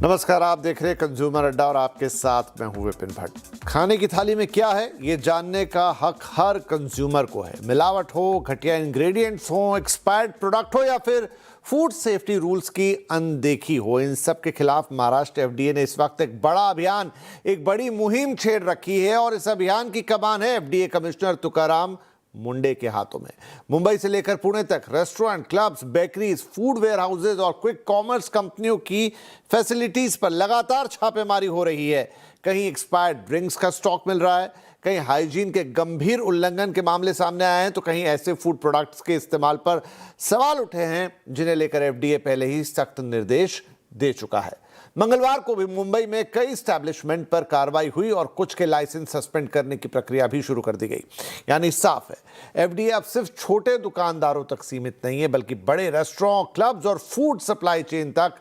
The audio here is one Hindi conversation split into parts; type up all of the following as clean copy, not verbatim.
नमस्कार, आप देख रहे हैं कंज्यूमर अड्डा और आपके साथ मैं हूं विपिन भट्ट। खाने की थाली में क्या है ये जानने का हक हर कंज्यूमर को है। मिलावट हो, घटिया इंग्रेडिएंट्स हो, एक्सपायर्ड प्रोडक्ट हो या फिर फूड सेफ्टी रूल्स की अनदेखी हो, इन सब के खिलाफ महाराष्ट्र एफडीए ने इस वक्त एक बड़ा अभियान, एक बड़ी मुहिम छेड़ रखी है और इस अभियान की कमान है एफडीए कमिश्नर तुकाराम मुंडे के हाथों में। मुंबई से लेकर पुणे तक restaurant, clubs, bakeries, food warehouses और क्विक कॉमर्स कंपनियों की फैसिलिटीज पर लगातार छापेमारी हो रही है। कहीं एक्सपायर्ड ड्रिंक्स का स्टॉक मिल रहा है, कहीं हाइजीन के गंभीर उल्लंघन के मामले सामने आए हैं, तो कहीं ऐसे फूड प्रोडक्ट्स के इस्तेमाल पर सवाल उठे हैं जिन्हें लेकर एफडीए पहले ही सख्त निर्देश दे चुका है। मंगलवार को भी मुंबई में कई एस्टैब्लिशमेंट पर कार्रवाई हुई और कुछ के लाइसेंस सस्पेंड करने की प्रक्रिया भी शुरू कर दी गई। यानी साफ है, एफडीए अब सिर्फ छोटे दुकानदारों तक सीमित नहीं है बल्कि बड़े रेस्टोरेंट, क्लब्स और फूड सप्लाई चेन तक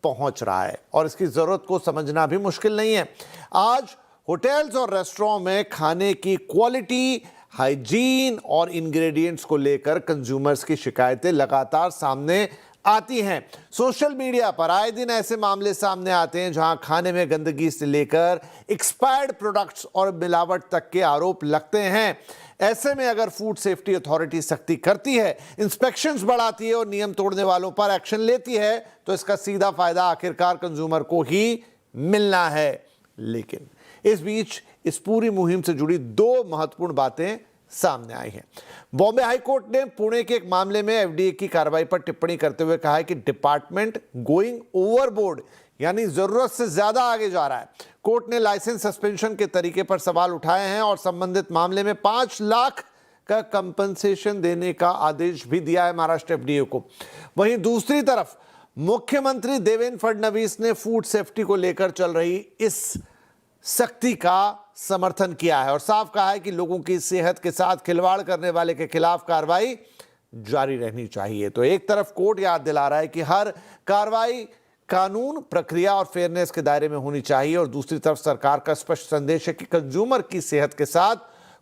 पहुंच रहा है और इसकी जरूरत को समझना भी मुश्किल नहीं है। आज होटल्स और रेस्टोरेंट में खाने की क्वालिटी, हाइजीन और इंग्रेडिएंट्स को लेकर कंज्यूमर्स की शिकायतें लगातार सामने आती हैं। सोशल मीडिया पर आए दिन ऐसे मामले सामने आते हैं जहां खाने में गंदगी से लेकर एक्सपायर्ड प्रोडक्ट्स और मिलावट तक के आरोप लगते हैं। ऐसे में अगर फूड सेफ्टी अथॉरिटी सख्ती करती है, इंस्पेक्शंस बढ़ाती है और नियम तोड़ने वालों पर एक्शन लेती है तो इसका सीधा फायदा आखिरकार कंज्यूमर को ही मिलना है। लेकिन इस बीच इस पूरी मुहिम से जुड़ी दो महत्वपूर्ण बातें सामने आई हैं। बॉम्बे हाई कोर्ट ने पुणे के एक मामले में एफडीए की कार्रवाई पर टिप्पणी करते हुए कहा है कि डिपार्टमेंट गोइंग ओवरबोर्ड, यानी जरूरत से ज्यादा आगे जा रहा है। कोर्ट ने लाइसेंस सस्पेंशन के तरीके पर सवाल उठाए हैं और संबंधित मामले में 5 लाख का कंपनसेशन देने का आदेश भी दिया है महाराष्ट्र एफडीए को। वहीं दूसरी तरफ मुख्यमंत्री देवेंद्र फडणवीस ने फूड सेफ्टी को लेकर चल रही इस सख्ती का समर्थन किया है और साफ कहा है कि लोगों की सेहत के साथ खिलवाड़ करने वाले के खिलाफ कार्रवाई जारी रहनी चाहिए। तो एक तरफ कोर्ट याद दिला रहा है कि हर कार्रवाई कानून, प्रक्रिया और फेयरनेस के दायरे में होनी चाहिए और दूसरी तरफ सरकार का स्पष्ट संदेश है कि कंज्यूमर की सेहत के साथ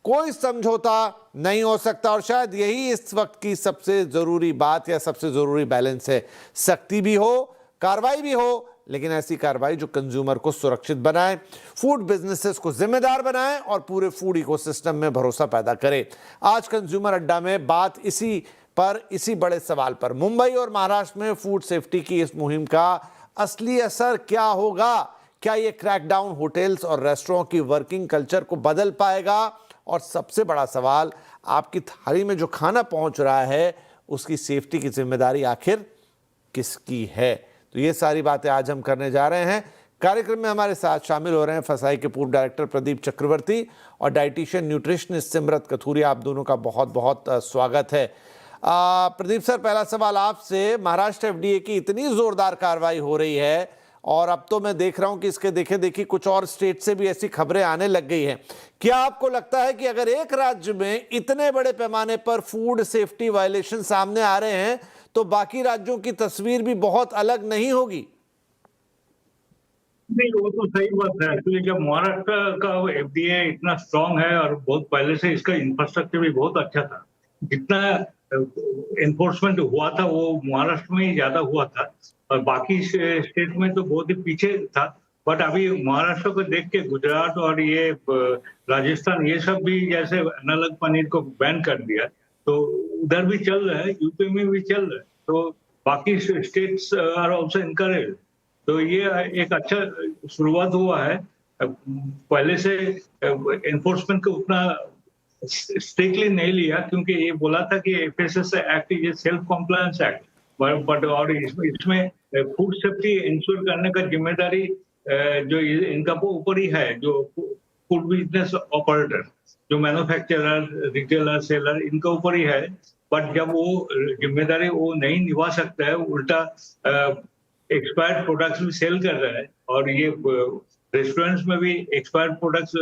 कोई समझौता नहीं हो सकता और शायद यही इस वक्त की सबसे जरूरी बात या सबसे जरूरी बैलेंस है। सख्ती भी हो, कार्रवाई भी हो, लेकिन ऐसी कार्रवाई जो कंज्यूमर को सुरक्षित बनाए, फूड बिजनेसेस को जिम्मेदार बनाए और पूरे फूड इकोसिस्टम में भरोसा पैदा करे। आज कंज्यूमर अड्डा में बात इसी बड़े सवाल पर, मुंबई और महाराष्ट्र में फूड सेफ्टी की इस मुहिम का असली असर क्या होगा? क्या ये क्रैकडाउन होटल्स और रेस्टोरेंट की वर्किंग कल्चर को बदल पाएगा? और सबसे बड़ा सवाल, आपकी थाली में जो खाना पहुंच रहा है उसकी सेफ्टी की जिम्मेदारी आखिर किसकी है? तो ये सारी बातें आज हम करने जा रहे हैं। कार्यक्रम में हमारे साथ शामिल हो रहे हैं फसाई के पूर्व डायरेक्टर प्रदीप चक्रवर्ती और डाइटिशियन न्यूट्रिशनिस्ट सिमरत कथूरिया। आप दोनों का बहुत बहुत स्वागत है। प्रदीप सर, पहला सवाल आपसे। महाराष्ट्र एफडीए की इतनी जोरदार कार्रवाई हो रही है और अब तो मैं देख रहा हूं कि इसके देखे देखी कुछ और स्टेट से भी ऐसी खबरें आने लग गई हैं। क्या आपको लगता है कि अगर एक राज्य में इतने बड़े पैमाने पर फूड सेफ्टी वायलेशन सामने आ रहे हैं तो बाकी राज्यों की तस्वीर भी बहुत अलग नहीं होगी? नहीं, वो तो सही बात है। एक्चुअली जब महाराष्ट्र का एफडीए इतना स्ट्रांग है और बहुत पहले से इसका इंफ्रास्ट्रक्चर भी बहुत अच्छा था, जितना एनफोर्समेंट हुआ था वो महाराष्ट्र में ही ज्यादा हुआ था और बाकी स्टेट में तो बहुत ही पीछे था। बट अभी महाराष्ट्र को देख के गुजरात और ये राजस्थान, ये सब भी जैसे अलग पनीर को बैन कर दिया, तो उधर भी चल रहा है, यूपी में भी चल रहा है, तो बाकी स्टेट्स आर आल्सो इनकरेज। तो ये एक अच्छा शुरुआत हुआ है। पहले से एनफोर्समेंट को उतना स्ट्रिक्टली नहीं लिया क्योंकि ये बोला था कि FSS act is self compliance act, but और इसमें फूड सेफ्टी इंश्योर करने का जिम्मेदारी जो इनका ऊपर ही है, जो फूड बिजनेस ऑपरेटर, जो मैन्युफैक्चरर, रिटेलर, सेलर, इनका ऊपर ही है। बट जब वो जिम्मेदारी वो नहीं निभा सकता है, उल्टा एक्सपायर्ड प्रोडक्ट्स भी सेल कर रहा है और ये रेस्टोरेंट्स में भी एक्सपायर्ड प्रोडक्ट्स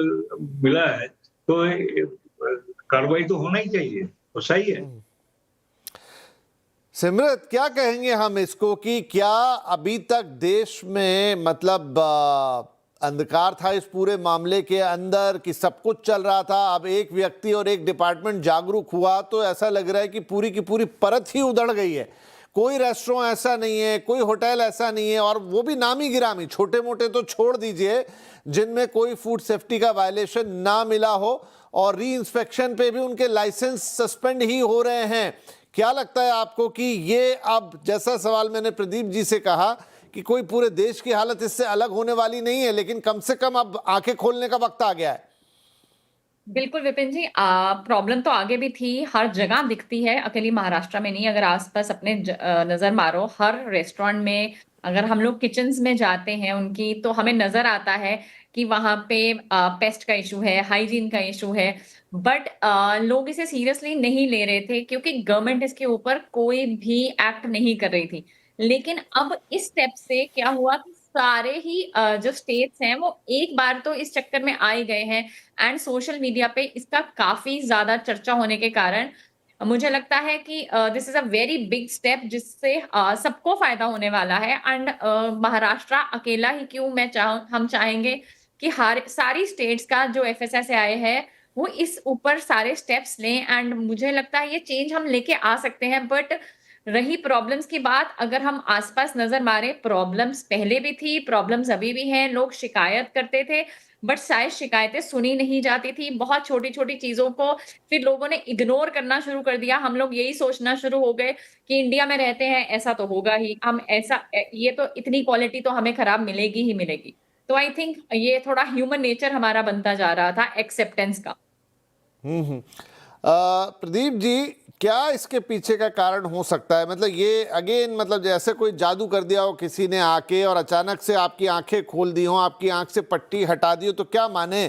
मिला है, तो कार्रवाई तो होना ही चाहिए, तो सही है। सिमरत, क्या कहेंगे हम इसको कि क्या अभी तक देश में मतलब अंधकार था इस पूरे मामले के अंदर कि सब कुछ चल रहा था, अब एक व्यक्ति और एक डिपार्टमेंट जागरूक हुआ तो ऐसा लग रहा है कि पूरी की पूरी परत ही उधड़ गई है। कोई रेस्टोरेंट ऐसा नहीं है, कोई होटल ऐसा नहीं है, और वो भी नामी गिरामी, छोटे मोटे तो छोड़ दीजिए, जिनमें कोई फूड सेफ्टी का वायलेशन ना मिला हो, और री इंस्पेक्शन पे भी उनके लाइसेंस सस्पेंड ही हो रहे हैं। क्या लगता है आपको कि ये, अब जैसा सवाल मैंने प्रदीप जी से कहा कि कोई पूरे देश की हालत इससे अलग होने वाली नहीं है, लेकिन कम से कम अब आंखें खोलने का वक्त आ गया है? बिल्कुल विपिन जी, प्रॉब्लम तो आगे भी थी, हर जगह दिखती है, अकेली महाराष्ट्र में नहीं। अगर आसपास अपने नजर मारो, हर रेस्टोरेंट में अगर हम लोग किचन्स में जाते हैं उनकी, तो हमें नजर आता है कि वहां पे पेस्ट का इशू है, हाइजीन का इशू है। बट लोग इसे सीरियसली नहीं ले रहे थे, क्योंकि गवर्नमेंट इसके ऊपर कोई भी एक्ट नहीं कर रही थी। लेकिन अब इस स्टेप से क्या हुआ कि सारे ही जो स्टेट्स हैं वो एक बार तो इस चक्कर में आ ही गए हैं, एंड सोशल मीडिया पे इसका काफी ज्यादा चर्चा होने के कारण मुझे लगता है कि this is a very big step, जिससे सबको फायदा होने वाला है। एंड महाराष्ट्र अकेला ही क्यों, हम चाहेंगे कि हर सारी स्टेट्स का जो FSSAI है वो इस ऊपर सारे स्टेप्स लें, एंड मुझे लगता है ये चेंज हम लेके आ सकते हैं। बट रही प्रॉब्लम्स की बात, अगर हम आसपास नजर मारे, प्रॉब्लम्स पहले भी थी, प्रॉब्लम्स अभी भी हैं, लोग शिकायत करते थे, बट शायद शिकायतें सुनी नहीं जाती थी। बहुत छोटी छोटी चीजों को फिर लोगों ने इग्नोर करना शुरू कर दिया। हम लोग यही सोचना शुरू हो गए कि इंडिया में रहते हैं, ऐसा तो होगा ही, हम ऐसा ये तो इतनी क्वालिटी तो हमें खराब मिलेगी ही मिलेगी। तो आई थिंक ये थोड़ा ह्यूमन नेचर हमारा बनता जा रहा था, एक्सेप्टेंस का। प्रदीप जी, क्या इसके पीछे का कारण हो सकता है? मतलब ये अगेन, मतलब जैसे कोई जादू कर दिया हो किसी ने आके और अचानक से आपकी आंखें खोल दी हो, आपकी आंख से पट्टी हटा दी हो, तो क्या माने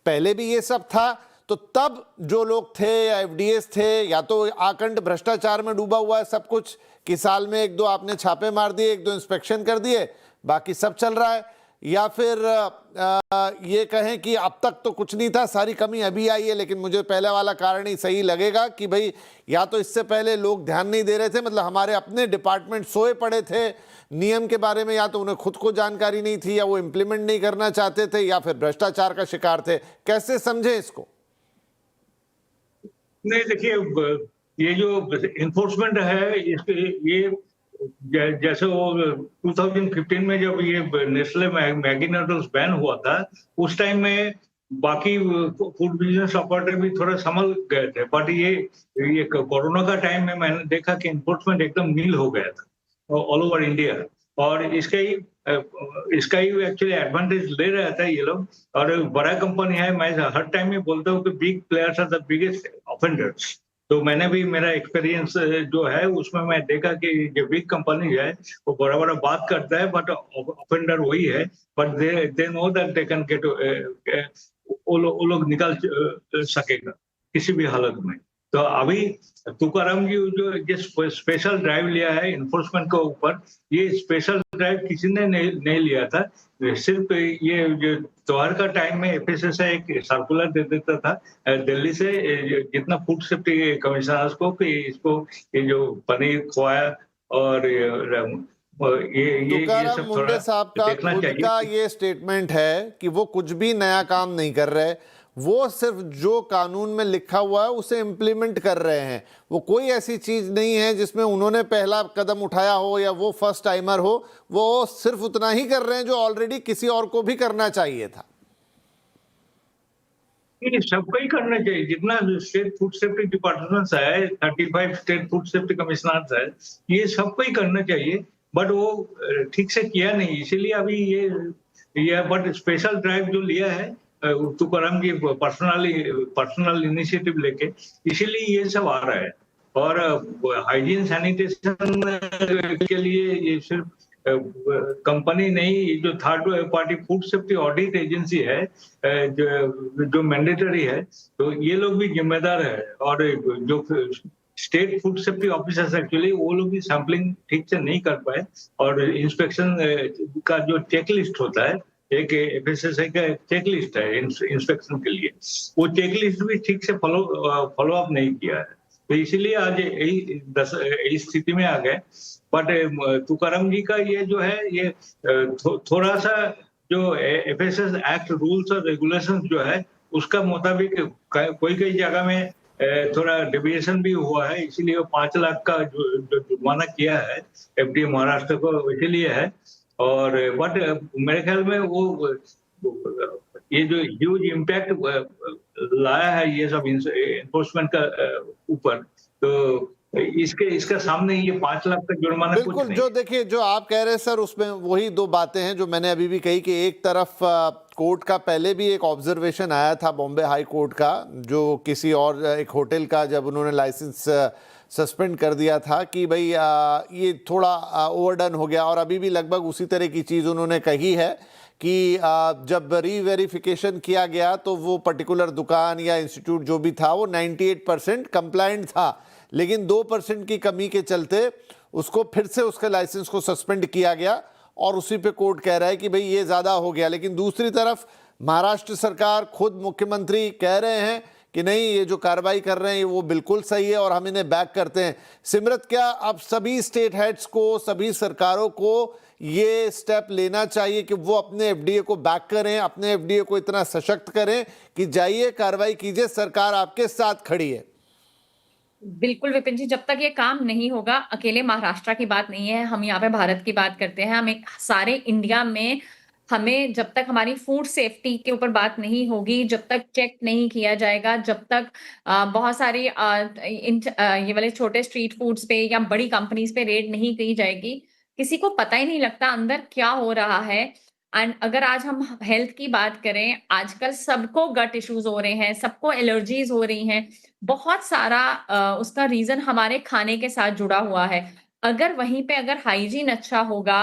पहले भी ये सब था? तो तब जो लोग थे या FDAs थे, या तो आकंठ भ्रष्टाचार में डूबा हुआ है सब कुछ, कि साल में 1-2 आपने छापे मार दिए, 1-2 इंस्पेक्शन कर दिए, बाकी सब चल रहा है, या फिर ये कहें कि अब तक तो कुछ नहीं था, सारी कमी अभी आई है? लेकिन मुझे पहले वाला कारण ही सही लगेगा कि भाई, या तो इससे पहले लोग ध्यान नहीं दे रहे थे, मतलब हमारे अपने डिपार्टमेंट सोए पड़े थे नियम के बारे में, या तो उन्हें खुद को जानकारी नहीं थी, या वो इम्प्लीमेंट नहीं करना चाहते थे, या फिर भ्रष्टाचार का शिकार थे। कैसे समझे इसको? नहीं, देखिए, ये जो इन्फोर्समेंट है, इसके ये जैसे वो 2015 में जब ये नेस्ले मैगी नूडल्स बैन हुआ था, उस टाइम में बाकी फूड बिजनेस ऑपरेटर भी थोड़ा संभल गए थे। बट ये कोरोना का टाइम में मैंने देखा कि इन्फोर्समेंट एकदम नील हो गया था ऑल ओवर इंडिया, और इसका ही एक्चुअली एडवांटेज ले रहा था ये लोग। और बड़ा कंपनी है, मैं हर टाइम में बोलता हूँ कि big players are the biggest offenders. तो मैंने भी, मेरा एक्सपीरियंस जो है उसमें मैं देखा कि जो बिग कंपनी है वो बड़ा बड़ा बात करता है, बट ऑफेंडर वही है। But they know that they can get, वो लोग निकाल सकेगा किसी भी हालत में। तो अभी तुकाराम जी जो स्पेशल ड्राइव लिया है इन्फोर्समेंट के ऊपर, ये स्पेशल ड्राइव किसी ने नहीं लिया था। सिर्फ ये जो त्योहार का टाइम में FSSAI एक सर्कुलर दे देता था दिल्ली से, जितना फूड सेफ्टी कमिश्नर्स को, कि इसको ये जो पनीर, खोया और ये तुकाराम सब मुंडे थोड़ा साहब का देखना खुद चाहिए। का ये स्टेटमेंट है कि वो कुछ भी नया काम नहीं कर रहे, वो सिर्फ जो कानून में लिखा हुआ है उसे इम्प्लीमेंट कर रहे हैं। वो कोई ऐसी चीज नहीं है जिसमें उन्होंने पहला कदम उठाया हो या वो फर्स्ट टाइमर हो, वो सिर्फ उतना ही कर रहे हैं जो ऑलरेडी किसी और को भी करना चाहिए था। ये सबको ही करना चाहिए, जितना स्टेट फूड सेफ्टी डिपार्टमेंट्स है, 35 स्टेट फूड सेफ्टी कमिश्नर्स है, ये सबको ही करना चाहिए। बट वो ठीक से किया नहीं, इसीलिए अभी ये बट स्पेशल ड्राइव जो लिया है तुकाराम जी पर्सनल इनिशिएटिव लेके, इसीलिए ये सब आ रहा है। और हाइजीन सैनिटेशन के लिए ये सिर्फ कंपनी नहीं, जो third party food safety audit agency है जो मैंडेटरी है, तो ये लोग भी जिम्मेदार है। और जो state food safety officers actually वो लोग भी सैंपलिंग ठीक से नहीं कर पाए, और इंस्पेक्शन का जो चेकलिस्ट होता है, एक FSSAI का चेकलिस्ट है इंस्पेक्शन के लिए, वो चेकलिस्ट भी ठीक से फॉलो अप नहीं किया है। तो इसीलिए आज यही स्थिति में आ गए। बट तुकाराम जी का ये जो है, ये थोड़ा सा जो FSS एक्ट रूल्स और रेगुलेशंस जो है उसका मुताबिक कोई जगह में थोड़ा डेविएशन भी हुआ है, इसीलिए वो 5 लाख का जो जुर्माना किया है एफडीए महाराष्ट्र को, इसीलिए है। और बट मेरे ख्याल में वो ये जो ह्यूज इम्पैक्ट लाया है ये सब एनफोर्समेंट का ऊपर, तो इसका सामने ये 5 लाख का जुर्माना कुछ बिल्कुल, नहीं जो है। देखिए जो आप कह रहे हैं सर, उसमें वही दो बातें हैं जो मैंने अभी भी कही कि एक तरफ कोर्ट का पहले भी एक ऑब्जर्वेशन आया था बॉम्बे हाई कोर्ट का, जो किसी और एक होटल का जब उन्होंने लाइसेंस सस्पेंड कर दिया था कि भाई ये थोड़ा ओवरडन हो गया, और अभी भी लगभग उसी तरह की चीज़ उन्होंने कही है कि जब रीवेरिफिकेशन किया गया तो वो पर्टिकुलर दुकान या इंस्टीट्यूट जो भी था वो 98% कंप्लायंट था, लेकिन 2% की कमी के चलते उसको फिर से उसके लाइसेंस को सस्पेंड किया गया, और उसी पे कोर्ट कह रहा है कि भाई ये ज़्यादा हो गया। लेकिन दूसरी तरफ महाराष्ट्र सरकार, खुद मुख्यमंत्री कह रहे हैं कि नहीं, ये जो कार्रवाई कर रहे हैं वो बिल्कुल सही है और हम इन्हें बैक करते हैं। सिमरत, क्या अब सभी स्टेट हेड्स को, सभी सरकारों को ये स्टेप लेना चाहिए कि वो अपने एफडीए को बैक करें, अपने एफडीए को इतना सशक्त करें कि जाइए कार्रवाई कीजिए, सरकार आपके साथ खड़ी है? बिल्कुल विपिन जी, जब तक ये काम नहीं होगा, अकेले महाराष्ट्र की बात नहीं है, हम यहाँ पे भारत की बात करते हैं, हम एक सारे इंडिया में, हमें जब तक हमारी फूड सेफ्टी के ऊपर बात नहीं होगी, जब तक चेक नहीं किया जाएगा, जब तक बहुत सारी ये वाले छोटे स्ट्रीट फूड्स पे या बड़ी कंपनीज पे रेड नहीं की जाएगी, किसी को पता ही नहीं लगता अंदर क्या हो रहा है। एंड अगर आज हम हेल्थ की बात करें, आजकल सबको गट इश्यूज हो रहे हैं, सबको एलर्जीज हो रही हैं, बहुत सारा उसका रीज़न हमारे खाने के साथ जुड़ा हुआ है। अगर वहीं पे अगर हाइजीन अच्छा होगा,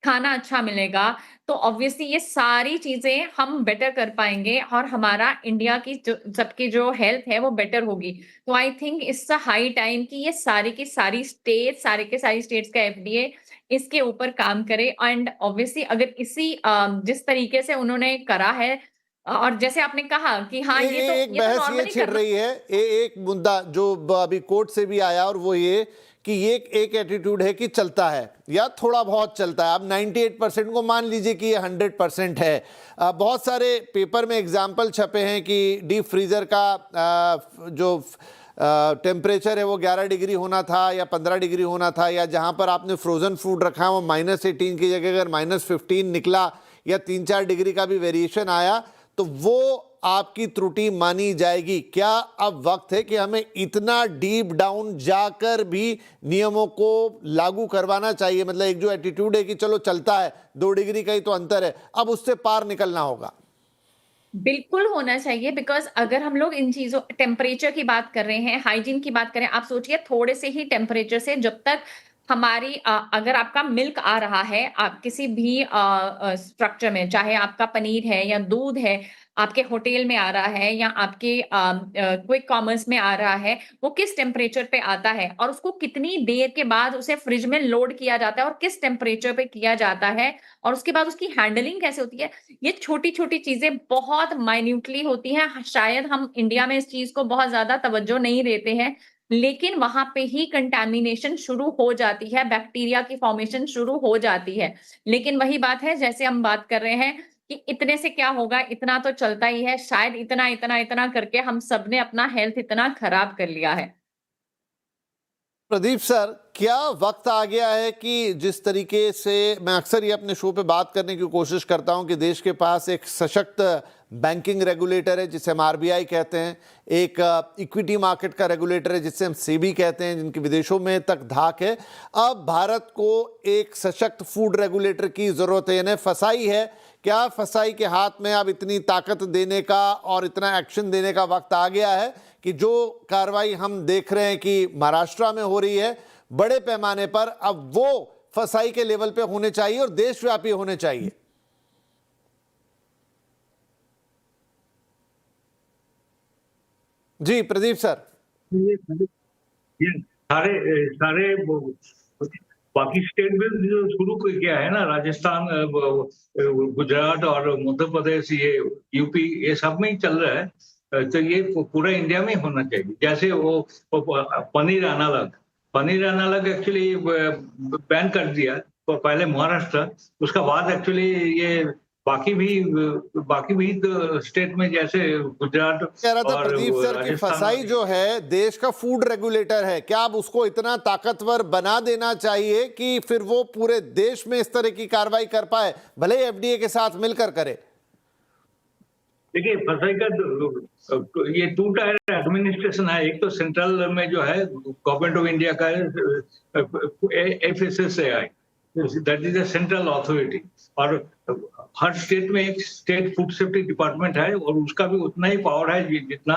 खाना अच्छा मिलेगा, तो ऑब्वियसली ये सारी चीज़ें हम बेटर कर पाएँगे और हमारा इंडिया की जो सबकी जो हेल्थ है वो बेटर होगी। तो I think it's a high time कि ये सारी की सारी स्टेट्स, सारे के सारी स्टेट्स का एफडीए इसके ऊपर काम करे। एंड ऑब्वियसली अगर इसी जिस तरीके से उन्होंने करा है, और जैसे आपने कहा कि हाँ, एक ये तो बहस ये नॉर्मली छिड़ करना। रही है, एक मुद्दा जो अभी कोर्ट से भी आया, और वो ये कि ये एक एटीट्यूड है कि चलता है या थोड़ा बहुत चलता है। अब 98% को मान लीजिए कि ये 100% है। बहुत सारे पेपर में एग्जाम्पल छपे हैं कि डीप फ्रीजर का जो टेम्परेचर है वो 11 डिग्री होना था या 15 डिग्री होना था, या जहां पर आपने फ्रोजन फूड रखा है वो -18 की जगह अगर -15 निकला या 3-4 डिग्री का भी वेरिएशन आया तो वो आपकी त्रुटि मानी जाएगी। क्या अब वक्त है कि हमें इतना डीप डाउन जाकर भी नियमों को लागू करवाना चाहिए? मतलब एक जो एटीट्यूड है कि चलो चलता है, 2 डिग्री का ही तो अंतर है, अब उससे पार निकलना होगा। बिल्कुल होना चाहिए, बिकॉज़ अगर हम लोग इन चीज़ों टेम्परेचर की बात कर रहे हैं, हाइजीन की बात करें, आप सोचिए थोड़े से ही टेम्परेचर से जब तक हमारी अगर आपका मिल्क आ रहा है, आप किसी भी स्ट्रक्चर में, चाहे आपका पनीर है या दूध है, आपके होटल में आ रहा है या आपके क्विक कॉमर्स में आ रहा है, वो किस टेम्परेचर पे आता है और उसको कितनी देर के बाद उसे फ्रिज में लोड किया जाता है और किस टेम्परेचर पे किया जाता है और उसके बाद उसकी हैंडलिंग कैसे होती है, ये छोटी-छोटी चीज़ें बहुत माइन्यूटली होती हैं। शायद हम इंडिया में इस चीज़ को बहुत ज़्यादा तवज्जो नहीं देते हैं, लेकिन वहाँ पे ही कंटैमिनेशन शुरू हो जाती है, बैक्टीरिया की फॉर्मेशन शुरू हो जाती है। लेकिन वही बात है, जैसे हम बात कर रहे हैं कि इतने से क्या होगा, इतना तो चलता ही है। शायद इतना, इतना, इतना करके हम सबने अपना हेल्थ इतना खराब कर लिया है। प्रदीप सर, क्या वक्त आ गया है कि जिस तरीके से मैं अक्सर ये अपने शो पे बात करने की कोशिश करता हूं कि देश के पास एक सशक्त बैंकिंग रेगुलेटर है जिसे हम आरबीआई कहते हैं, एक इक्विटी मार्केट का रेगुलेटर है जिसे हम सेबी कहते हैं, जिनकी विदेशों में तक धाक है, अब भारत को एक सशक्त फूड रेगुलेटर की जरूरत है। यानी फसाई है, क्या फसाई के हाथ में अब इतनी ताकत देने का और इतना एक्शन देने का वक्त आ गया है कि जो कार्रवाई हम देख रहे हैं कि महाराष्ट्र में हो रही है बड़े पैमाने पर, अब वो फसाई के लेवल पे होने चाहिए और देशव्यापी होने चाहिए? जी प्रदीप सर। ये सारे सारे बाकी स्टेट में जो शुरू किया है ना, राजस्थान, गुजरात और मध्य प्रदेश, ये यूपी, ये सब में ही चल रहा है। तो ये पूरा इंडिया में होना चाहिए। जैसे वो पनीर अनालग एक्चुअली बैन कर दिया तो पहले महाराष्ट्र, उसका बाद एक्चुअली ये बाकी भी तो स्टेट में जैसे गुजरात कह रहा था और प्रदीप सर की राजस्थान फसाई जो है देश का फूड रेगुलेटर है, क्या अब उसको इतना ताकतवर बना देना चाहिए कि फिर वो पूरे देश में इस तरह की कार्रवाई कर पाए, भले ही एफडीए के साथ मिलकर करे? देखिए फसाई का ये टू टायर एडमिनिस्ट्रेशन है। एक तो सेंट्रल में जो है गवर्नमेंट ऑफ इंडिया का FSSAI, that is a central authority, और हर स्टेट में एक स्टेट फूड सेफ्टी डिपार्टमेंट है और उसका भी उतना ही पावर है जितना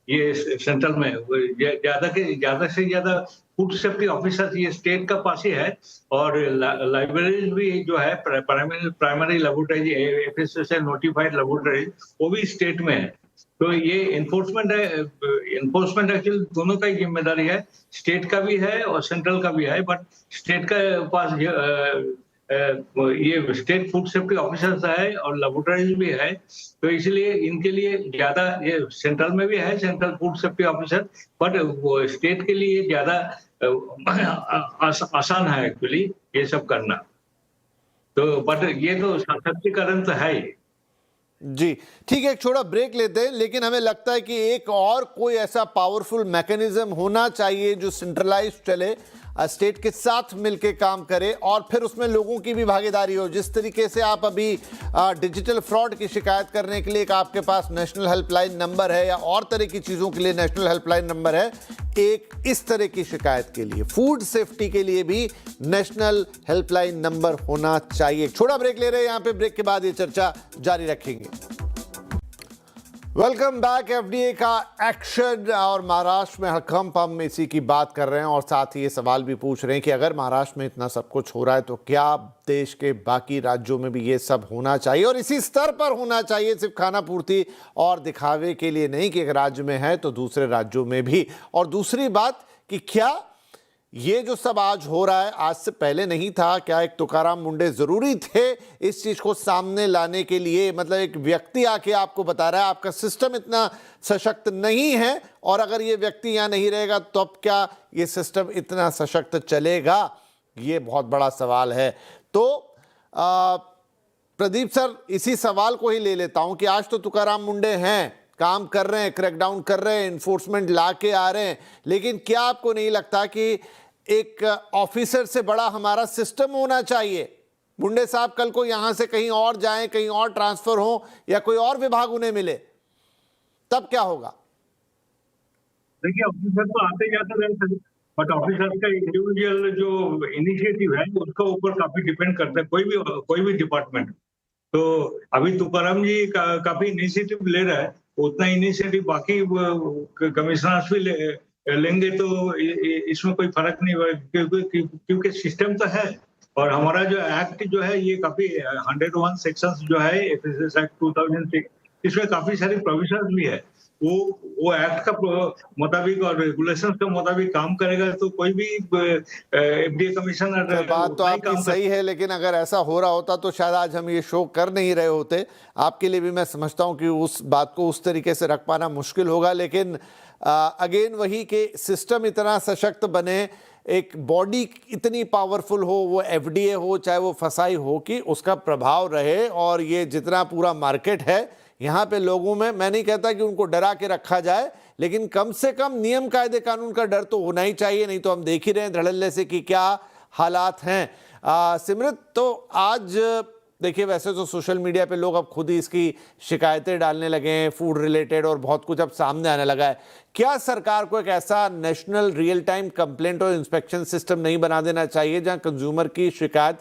ये सेंट्रल में है। ज्यादा से ज्यादा फूड सेफ्टी ऑफिसर ये स्टेट का पास ही है, और लाइब्रेरीज भी जो है primary laboratory FSSAI notified laboratory वो भी स्टेट में है। तो ये एनफोर्समेंट एक्चुअली दोनों का ही जिम्मेदारी है, स्टेट का भी है और सेंट्रल का भी है। बट स्टेट का पास ये स्टेट फूड सेफ्टी ऑफिसर्स है और लेबोरेटरीज भी है, तो इसलिए इनके लिए ज्यादा, ये सेंट्रल में भी है central food safety officer, but वो स्टेट के लिए ज्यादा आसान है एक्चुअली ये सब करना। तो बट ये तो सशक्तिकरण तो है ही। जी ठीक है, एक छोटा ब्रेक लेते हैं, लेकिन हमें लगता है कि एक और कोई ऐसा पावरफुल मैकेनिज्म होना चाहिए जो सेंट्रलाइज चले, स्टेट के साथ मिलके काम करे और फिर उसमें लोगों की भी भागीदारी हो। जिस तरीके से आप अभी डिजिटल फ्रॉड की शिकायत करने के लिए एक आपके पास नेशनल हेल्पलाइन नंबर है या और तरह की चीज़ों के लिए नेशनल हेल्पलाइन नंबर है, एक इस तरह की शिकायत के लिए फूड सेफ्टी के लिए भी नेशनल हेल्पलाइन नंबर होना चाहिए। छोटा ब्रेक ले रहे हैं, यहाँ पे ब्रेक के बाद ये चर्चा जारी रखेंगे। Welcome back. एफडीए का एक्शन और महाराष्ट्र में हड़कंप, हम इसी की बात कर रहे हैं और साथ ही ये सवाल भी पूछ रहे हैं कि अगर महाराष्ट्र में इतना सब कुछ हो रहा है तो क्या देश के बाकी राज्यों में भी ये सब होना चाहिए और इसी स्तर पर होना चाहिए, सिर्फ खाना पूर्ति और दिखावे के लिए नहीं कि एक राज्य में है तो दूसरे राज्यों में भी। और दूसरी बात कि क्या ये जो सब आज हो रहा है आज से पहले नहीं था? क्या एक तुकाराम मुंडे जरूरी थे इस चीज को सामने लाने के लिए? मतलब एक व्यक्ति आके आपको बता रहा है आपका सिस्टम इतना सशक्त नहीं है और अगर ये व्यक्ति यहाँ नहीं रहेगा तो अब क्या ये सिस्टम इतना सशक्त चलेगा? ये बहुत बड़ा सवाल है। तो प्रदीप सर, इसी सवाल को ही ले लेता हूं कि आज तो तुकाराम मुंडे हैं, काम कर रहे हैं, क्रैकडाउन कर रहे हैं, इन्फोर्समेंट ला के आ रहे हैं, लेकिन क्या आपको नहीं लगता कि एक ऑफिसर से बड़ा हमारा सिस्टम होना चाहिए? मुंडे साहब कल को यहां से कहीं और जाएं, कहीं और ट्रांसफर हो या कोई और विभाग उन्हें मिले, तब क्या होगा? देखिए ऑफिसर तो आते जाते रहते हैं, बट ऑफिसर का इंडिविजुअल जो इनिशिएटिव है उसका ऊपर काफी डिपेंड करता है कोई भी डिपार्टमेंट। तो अभी तुकाराम जी काफी इनिशिएटिव ले रहा है, उतना इनिशिएटिव बाकी कमिश्नर्स भी लेंगे तो इसमें कोई फर्क नहीं होगा, क्योंकि सिस्टम तो है। और हमारा जो एक्ट जो है ये काफी 101 सेक्शंस जो है FSS एक्ट 2006, इसमें काफी सारी प्रोविजंस भी है। वो एक्ट का मुताबिक और रेगुलेशंस के मुताबिक काम करेगा तो कोई भी एफडीए कमिश्नर। बात तो आपकी सही है, लेकिन अगर ऐसा हो रहा होता तो शायद आज हम ये शो कर नहीं रहे होते। आपके लिए भी मैं समझता हूं कि उस बात को उस तरीके से रख पाना मुश्किल होगा, लेकिन अगेन वही कि सिस्टम इतना सशक्त बने, एक बॉडी इतनी पावरफुल हो, वो एफडीए हो चाहे वो फसाई हो, कि उसका प्रभाव रहे और ये जितना पूरा मार्केट है यहाँ पे लोगों में, मैं नहीं कहता कि उनको डरा के रखा जाए, लेकिन कम से कम नियम कायदे कानून का डर तो होना ही चाहिए। नहीं तो हम देख ही रहे हैं धड़ल्ले से कि क्या हालात हैं। सिमरत, तो आज देखिए वैसे तो सोशल मीडिया पे लोग अब खुद ही इसकी शिकायतें डालने लगे हैं, फूड रिलेटेड, और बहुत कुछ अब सामने आने लगा है। क्या सरकार को एक ऐसा नेशनल रियल टाइम कंप्लेंट और इंस्पेक्शन सिस्टम नहीं बना देना चाहिए जहां कंज्यूमर की शिकायत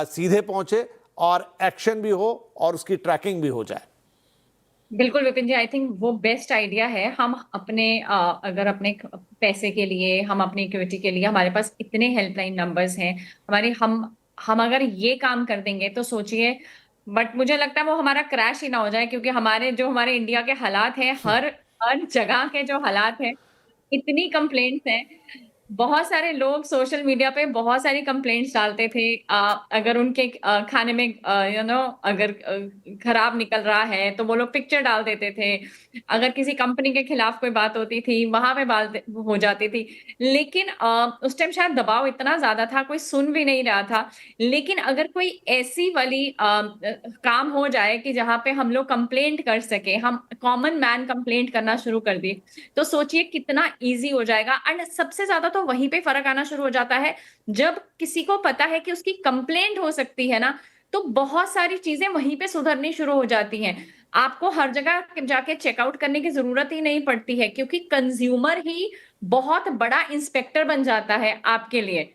सीधे पहुंचे और एक्शन भी हो और उसकी ट्रैकिंग भी हो जाए? बिल्कुल विपिन जी, आई थिंक वो बेस्ट आइडिया है। हम अपने अगर अपने पैसे के लिए, हम अपनी इक्विटी के लिए, हमारे पास इतने हेल्पलाइन नंबर्स हैं हमारे, हम अगर ये काम कर देंगे तो सोचिए। बट मुझे लगता है वो हमारा क्रैश ही ना हो जाए, क्योंकि हमारे इंडिया के हालात हैं, हर जगह के जो हालात हैं, इतनी कंप्लेंट्स हैं, बहुत सारे लोग सोशल मीडिया पे बहुत सारी कंप्लेंट्स डालते थे। अगर उनके खाने में अगर खराब निकल रहा है तो वो लोग पिक्चर डाल देते थे। अगर किसी कंपनी के खिलाफ कोई बात होती थी वहां पे बात हो जाती थी। लेकिन उस टाइम शायद दबाव इतना ज्यादा था, कोई सुन भी नहीं रहा था। लेकिन अगर कोई ऐसी वाली काम हो जाए कि जहाँ पे हम लोग कंप्लेंट कर सके, हम कॉमन मैन कंप्लेंट करना शुरू कर दिए, तो सोचिए कितना इजी हो जाएगा। एंड सबसे ज्यादा तो वहीं पे फर्क आना शुरू हो जाता है जब किसी को पता है कि उसकी कंप्लेंट हो सकती है ना, तो बहुत सारी चीजें वहीं पे सुधरनी शुरू हो जाती हैं। आपको हर जगह जाके चेकआउट करने की जरूरत ही नहीं पड़ती है, क्योंकि कंज्यूमर ही बहुत बड़ा इंस्पेक्टर बन जाता है आपके लिए।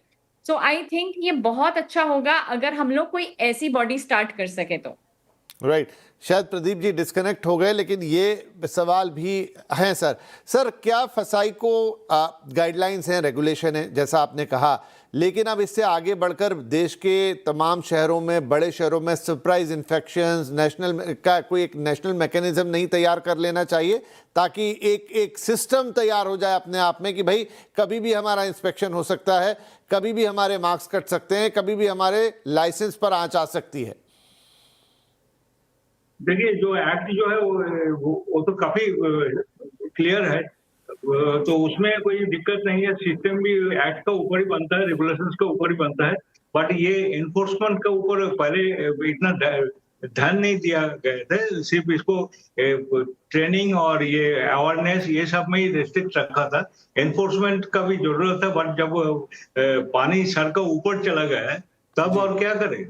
सो आई थिंक ये बहुत अच्छा होगा अगर हम लोग कोई ऐसी बॉडी स्टार्ट कर सके तो। राइट शायद प्रदीप जी डिस्कनेक्ट हो गए, लेकिन ये सवाल भी हैं सर क्या फसाई को गाइडलाइंस हैं, रेगुलेशन है जैसा आपने कहा, लेकिन अब इससे आगे बढ़कर देश के तमाम शहरों में, बड़े शहरों में सरप्राइज इंस्पेक्शंस नेशनल का कोई एक नेशनल मैकेनिज्म नहीं तैयार कर लेना चाहिए, ताकि एक सिस्टम तैयार हो जाए अपने आप में कि भाई कभी भी हमारा इंस्पेक्शन हो सकता है, कभी भी हमारे मार्क्स कट सकते हैं, कभी भी हमारे लाइसेंस पर आंच आ सकती है। देखिए, जो एक्ट जो है वो तो काफी क्लियर है, तो उसमें कोई दिक्कत नहीं है। सिस्टम भी एक्ट का ऊपर ही बनता है, रेगुलेशंस का ऊपर ही बनता है। बट ये एनफोर्समेंट का ऊपर पहले इतना ध्यान नहीं दिया गया था, सिर्फ इसको ट्रेनिंग और ये अवेयरनेस ये सब में ही रिस्ट्रिक्ट रखा था। एनफोर्समेंट का भी जरूरत है, बट जब पानी सर का ऊपर चला गया है तब और क्या करें।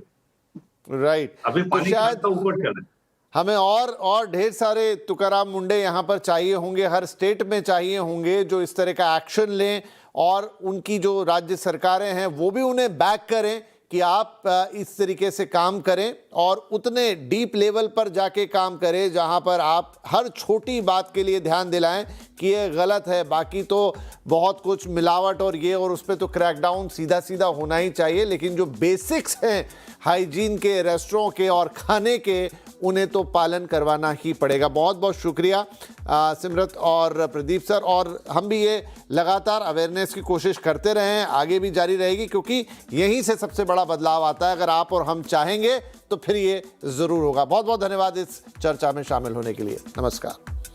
राइट अभी पानी सर का ऊपर चला, हमें और ढेर सारे तुकाराम मुंडे यहाँ पर चाहिए होंगे, हर स्टेट में चाहिए होंगे जो इस तरह का एक्शन लें, और उनकी जो राज्य सरकारें हैं वो भी उन्हें बैक करें कि आप इस तरीके से काम करें, और उतने डीप लेवल पर जाके काम करें जहाँ पर आप हर छोटी बात के लिए ध्यान दिलाएं कि ये गलत है। बाकी तो बहुत कुछ मिलावट और ये और उस पर तो क्रैकडाउन सीधा सीधा होना ही चाहिए, लेकिन जो बेसिक्स हैं हाइजीन के, रेस्टोरेंट के और खाने के, उन्हें तो पालन करवाना ही पड़ेगा। बहुत बहुत शुक्रिया सिमरत और प्रदीप सर, और हम भी ये लगातार अवेयरनेस की कोशिश करते रहें, आगे भी जारी रहेगी, क्योंकि यहीं से सबसे बड़ा बदलाव आता है। अगर आप और हम चाहेंगे तो फिर ये ज़रूर होगा। बहुत बहुत धन्यवाद इस चर्चा में शामिल होने के लिए। नमस्कार।